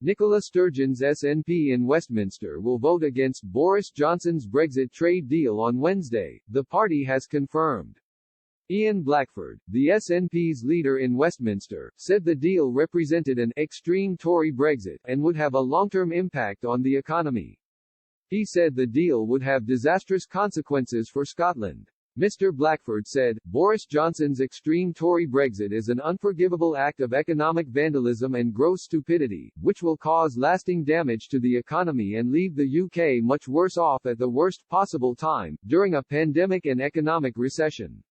Nicola Sturgeon's SNP in Westminster will vote against Boris Johnson's Brexit trade deal on Wednesday, the party has confirmed. Ian Blackford, the SNP's leader in Westminster, said the deal represented an extreme Tory Brexit and would have a long-term impact on the economy. He said the deal would have disastrous consequences for Scotland. Mr. Blackford said, Boris Johnson's extreme Tory Brexit is an unforgivable act of economic vandalism and gross stupidity, which will cause lasting damage to the economy and leave the UK much worse off at the worst possible time, during a pandemic and economic recession.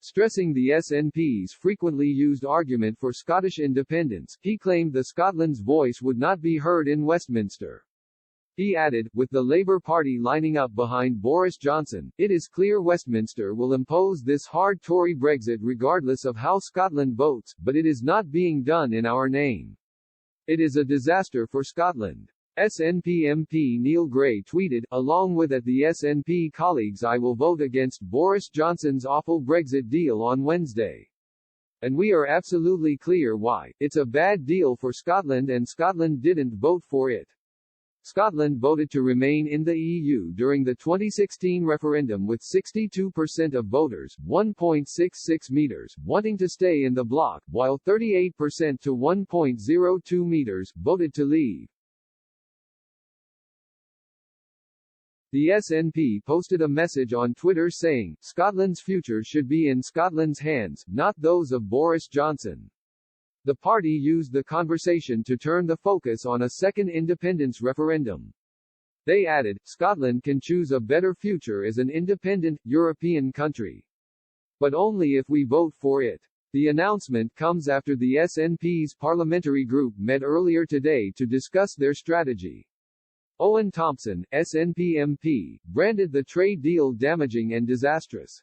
Stressing the SNP's frequently used argument for Scottish independence, he claimed that Scotland's voice would not be heard in Westminster. He added, with the Labour Party lining up behind Boris Johnson, it is clear Westminster will impose this hard Tory Brexit regardless of how Scotland votes, but it is not being done in our name. It is a disaster for Scotland. SNP MP Neil Gray tweeted, along with at the SNP colleagues, I will vote against Boris Johnson's awful Brexit deal on Wednesday. And we are absolutely clear why. It's a bad deal for Scotland and Scotland didn't vote for it. Scotland voted to remain in the EU during the 2016 referendum with 62% of voters, 1.66 meters, wanting to stay in the bloc, while 38% to 1.02 meters voted to leave. The SNP posted a message on Twitter saying, Scotland's future should be in Scotland's hands, not those of Boris Johnson. The party used the conversation to turn the focus on a second independence referendum. They added, Scotland can choose a better future as an independent, European country. But only if we vote for it. The announcement comes after the SNP's parliamentary group met earlier today to discuss their strategy. Owen Thompson, SNP MP, branded the trade deal damaging and disastrous.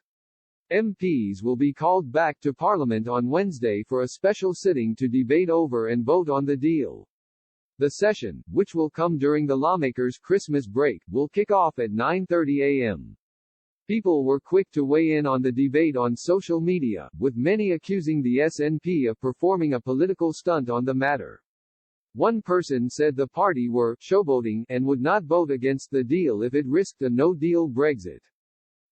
MPs will be called back to Parliament on Wednesday for a special sitting to debate over and vote on the deal. The session, which will come during the lawmakers' Christmas break, will kick off at 9:30 a.m. People were quick to weigh in on the debate on social media, with many accusing the SNP of performing a political stunt on the matter. One person said the party were showboating and would not vote against the deal if it risked a no-deal Brexit.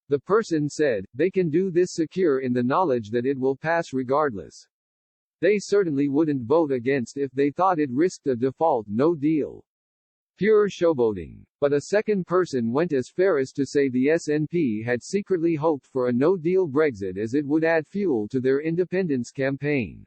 The person said, they can do this secure in the knowledge that it will pass regardless. They certainly wouldn't vote against if they thought it risked a default no deal. Pure showboating. But a second person went as far as to say the SNP had secretly hoped for a no-deal Brexit as it would add fuel to their independence campaign.